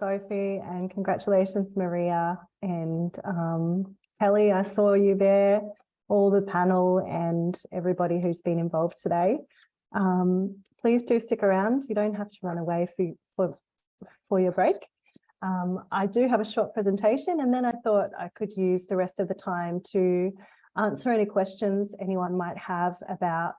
Sophie, and congratulations, Maria and Kelly. I saw you there, all the panel and everybody who's been involved today. Please do stick around. You don't have to run away for your break. I do have a short presentation, and then I thought I could use the rest of the time to answer any questions anyone might have about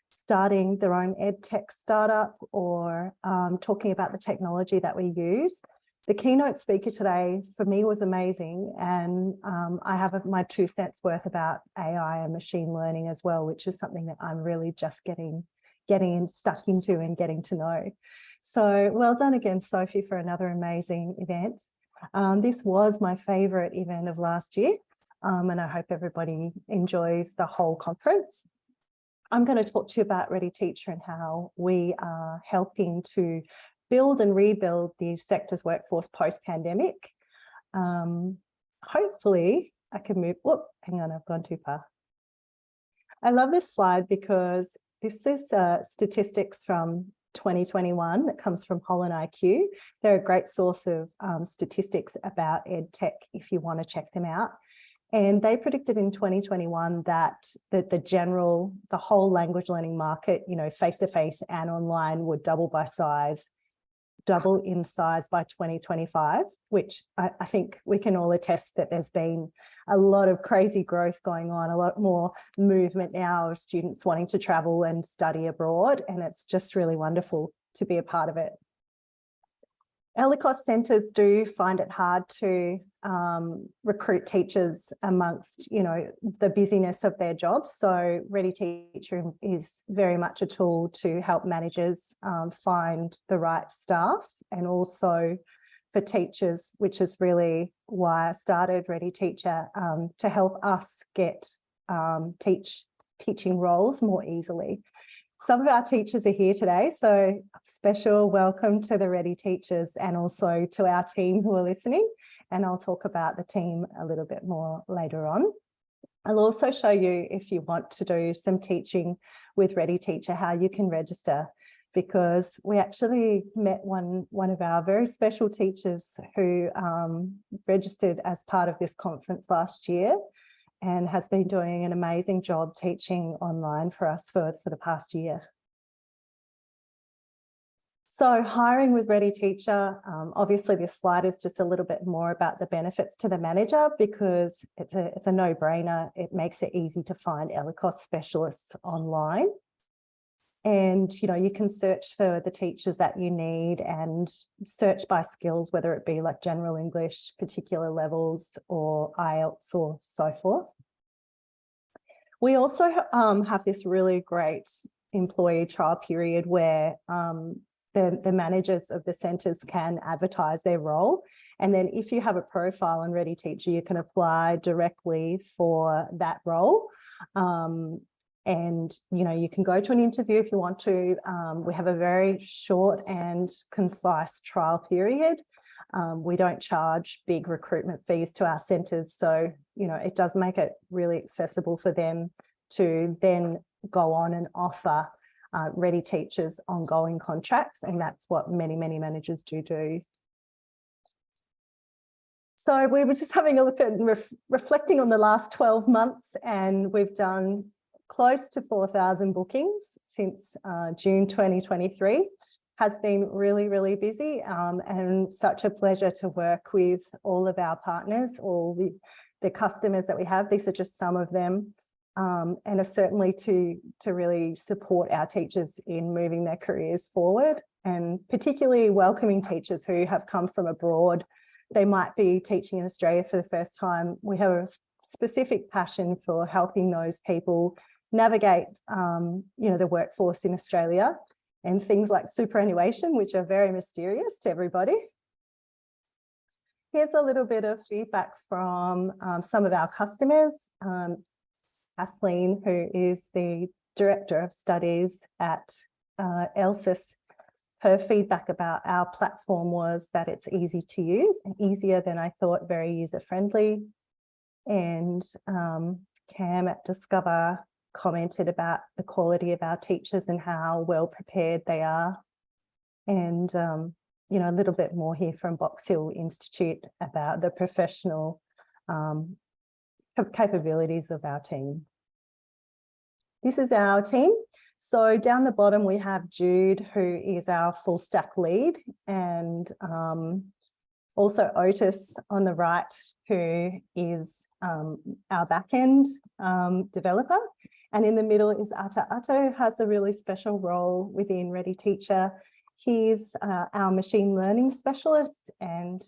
starting their own EdTech startup or talking about the technology that we use. The keynote speaker today for me was amazing, and I have my 2 cents worth about AI and machine learning as well, which is something that I'm really just getting stuck into and getting to know. So well done again, Sophie, for another amazing event. This was my favourite event of last year, and I hope everybody enjoys the whole conference. I'm going to talk to you about ReadyTeacher and how we are helping to build and rebuild the sector's workforce post-pandemic. Hopefully I can move, whoop, hang on, I've gone too far. I love this slide because this is statistics from 2021 that comes from Holland IQ. They're a great source of statistics about EdTech if you want to check them out. And they predicted in 2021 that the whole language learning market, you know, face-to-face and online would double in size by 2025, which I think we can all attest that there's been a lot of crazy growth going on, a lot more movement now of students wanting to travel and study abroad, and it's just really wonderful to be a part of it. ELICOS centres do find it hard to recruit teachers amongst, you know, the busyness of their jobs. So ReadyTeacher is very much a tool to help managers find the right staff, and also for teachers, which is really why I started ReadyTeacher, to help us get teaching roles more easily. Some of our teachers are here today, so special welcome to the ReadyTeachers and also to our team who are listening. And I'll talk about the team a little bit more later on. I'll also show you, if you want to do some teaching with ReadyTeacher, how you can register, because we actually met one of our very special teachers who registered as part of this conference last year, and has been doing an amazing job teaching online for us for the past year. So hiring with ReadyTeacher, obviously this slide is just a little bit more about the benefits to the manager, because it's a no-brainer. It makes it easy to find ELICOS specialists online. And, you know, you can search for the teachers that you need and search by skills, whether it be like general English, particular levels, or IELTS or so forth. We also have this really great employee trial period where the managers of the centres can advertise their role. And then if you have a profile on ReadyTeacher, you can apply directly for that role. And, you know, you can go to an interview if you want to. We have a very short and concise trial period. We don't charge big recruitment fees to our centres. So, you know, it does make it really accessible for them to then go on and offer ReadyTeachers ongoing contracts. And that's what many, many managers do. So we were just having a look at reflecting on the last 12 months, and we've done close to 4,000 bookings since June 2023. Has been really, really busy, and such a pleasure to work with all of our partners, all the customers that we have. These are just some of them, and are certainly to really support our teachers in moving their careers forward, and particularly welcoming teachers who have come from abroad. They might be teaching in Australia for the first time. We have a specific passion for helping those people navigate, you know, the workforce in Australia, and things like superannuation, which are very mysterious to everybody. Here's a little bit of feedback from some of our customers. Kathleen, who is the Director of Studies at ELSIS, her feedback about our platform was that it's easy to use, and easier than I thought, very user-friendly. And Cam at Discover commented about the quality of our teachers and how well prepared they are. And a little bit more here from Box Hill Institute about the professional capabilities of our team. This is our team. So down the bottom, we have Jude, who is our full stack lead, and also Otis on the right, who is our backend developer. And in the middle is Ato. Ato has a really special role within ReadyTeacher. He's our machine learning specialist, and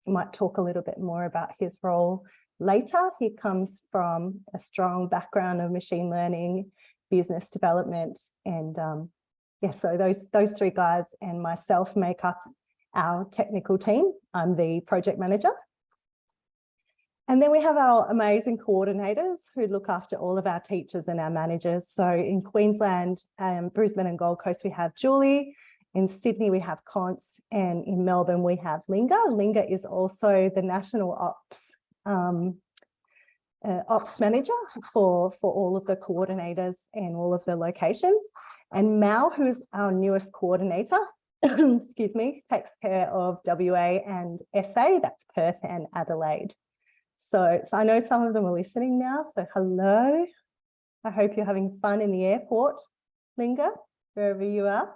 might talk a little bit more about his role later. He comes from a strong background of machine learning, business development, and yeah, so those three guys and myself make up our technical team. I'm the project manager. And then we have our amazing coordinators who look after all of our teachers and our managers. So in Queensland, Brisbane and Gold Coast, we have Julie. In Sydney, we have Conce, and in Melbourne, we have Linga. Linga is also the national ops manager for all of the coordinators and all of the locations. And Mal, who's our newest coordinator, excuse me, takes care of WA and SA, that's Perth and Adelaide. So I know some of them are listening now, so hello. I hope you're having fun in the airport, Linga, wherever you are.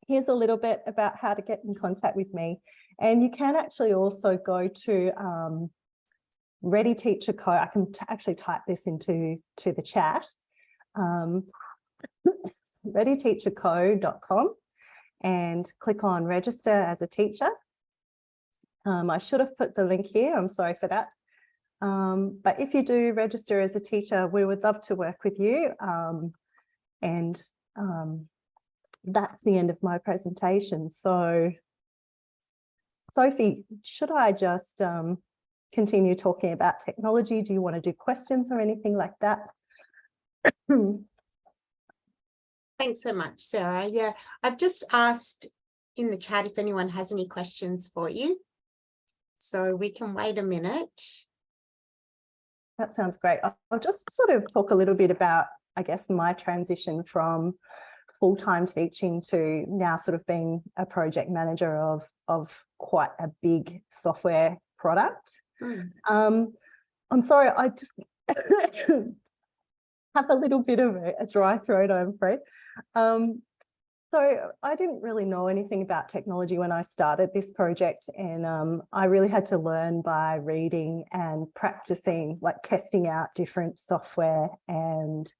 Here's a little bit about how to get in contact with me. And you can actually also go to ReadyTeacher code. I can actually type this into the chat. ReadyTeacherCode.com and click on register as a teacher. I should have put the link here. I'm sorry for that. But if you do register as a teacher, we would love to work with you. That's the end of my presentation. So, Sophie, should I just continue talking about technology? Do you want to do questions or anything like that? Thanks so much, Sarah. Yeah, I've just asked in the chat if anyone has any questions for you. So we can wait a minute. That sounds great. I'll just sort of talk a little bit about, I guess, my transition from full-time teaching to now sort of being a project manager of quite a big software product. I'm sorry, I just have a little bit of a dry throat, I'm afraid. So I didn't really know anything about technology when I started this project, and I really had to learn by reading and practicing, like testing out different software and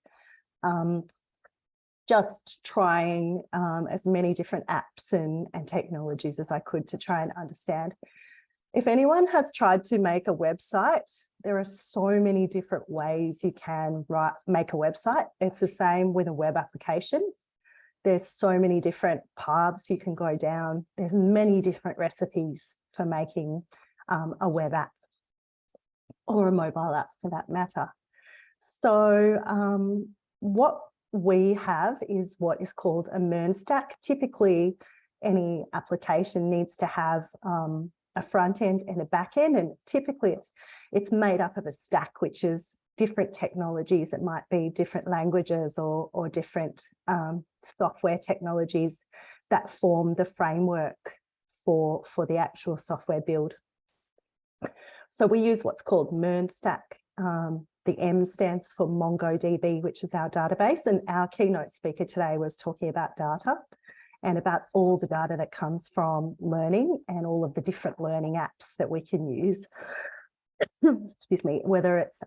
just trying as many different apps and technologies as I could to try and understand. If anyone has tried to make a website, there are so many different ways you can make a website. It's the same with a web application. There's so many different paths you can go down. There's many different recipes for making a web app or a mobile app for that matter. So what we have is what is called a MERN stack. Typically, any application needs to have a front end and a back end, and typically it's made up of a stack, which is different technologies. It might be different languages or different software technologies that form the framework for the actual software build. So we use what's called MERN stack. The M stands for MongoDB, which is our database, and our keynote speaker today was talking about data and about all the data that comes from learning and all of the different learning apps that we can use. Excuse me, whether it's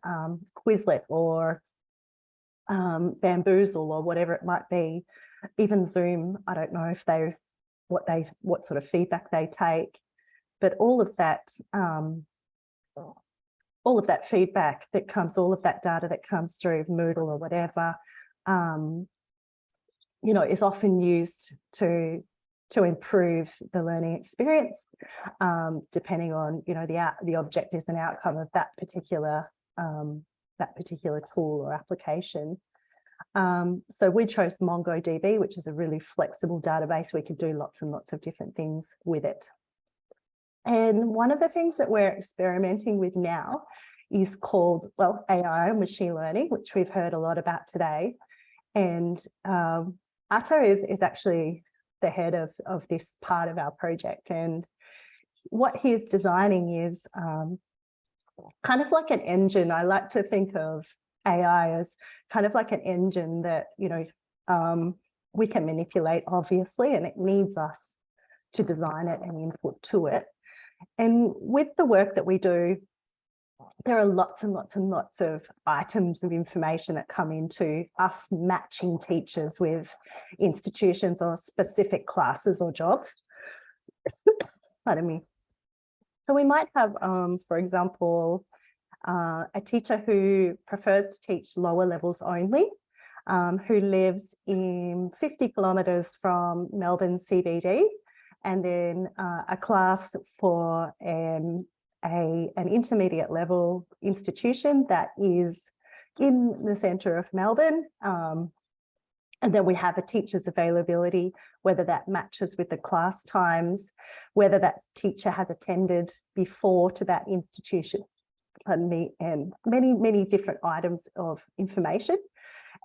Quizlet or Bamboozle or whatever it might be, even Zoom. I don't know if what sort of feedback they take, but all of that feedback that comes, all of that data that comes through Moodle or whatever, you know, is often used to improve the learning experience, depending on, you know, the objectives and outcome of that particular tool or application. So we chose MongoDB, which is a really flexible database. We could do lots and lots of different things with it. And one of the things that we're experimenting with now is called, well, AI, machine learning, which we've heard a lot about today. And Ato is actually the head of this part of our project. And what he's designing is kind of like an engine. I like to think of AI as kind of like an engine that, we can manipulate, obviously, and it needs us to design it and input to it. And with the work that we do, there are lots and lots and lots of items of information that come into us matching teachers with institutions or specific classes or jobs. Pardon me. So we might have, for example, a teacher who prefers to teach lower levels only, who lives in 50 kilometres from Melbourne CBD, and then a class for an intermediate level institution that is in the centre of Melbourne. And then we have a teacher's availability, whether that matches with the class times, whether that teacher has attended before to that institution, pardon me, and many, many different items of information.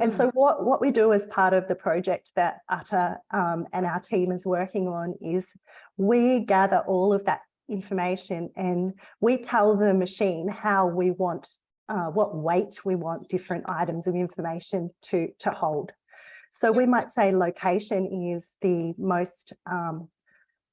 And so what we do as part of the project that Utter and our team is working on is we gather all of that information and we tell the machine how we want, what weight we want different items of information to hold. So we might say location is the most,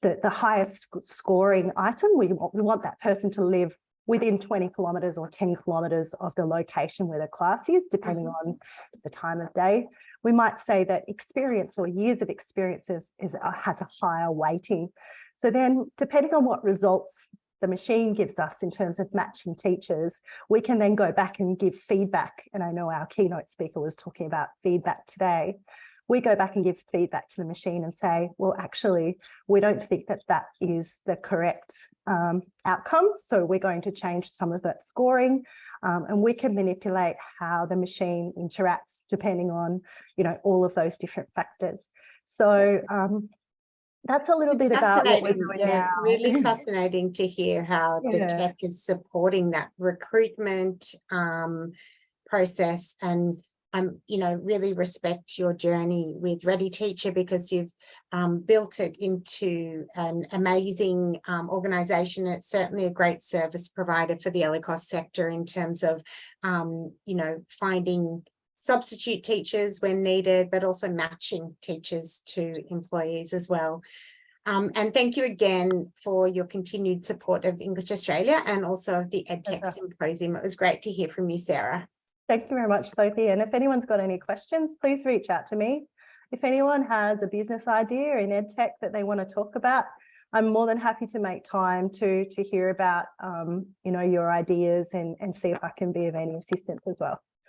the highest scoring item. We want that person to live within 20 kilometres or 10 kilometres of the location where the class is, depending on the time of day. We might say that experience or years of experience has a higher weighting. So then, depending on what results the machine gives us in terms of matching teachers, we can then go back and give feedback. And I know our keynote speaker was talking about feedback today. We go back and give feedback to the machine and say, well, actually, we don't think that that is the correct outcome. So we're going to change some of that scoring, and we can manipulate how the machine interacts depending on, all of those different factors. So that's a little bit about what we're doing now. Really fascinating to hear how the tech is supporting that recruitment process. And really respect your journey with ReadyTeacher, because you've built it into an amazing organisation. It's certainly a great service provider for the ELICOS sector in terms of, finding substitute teachers when needed, but also matching teachers to employees as well. And thank you again for your continued support of English Australia and also of the EdTech Symposium. It was great to hear from you, Sarah. Thank you very much, Sophie. And if anyone's got any questions, please reach out to me. If anyone has a business idea in EdTech that they want to talk about, I'm more than happy to make time to hear about, your ideas and see if I can be of any assistance as well.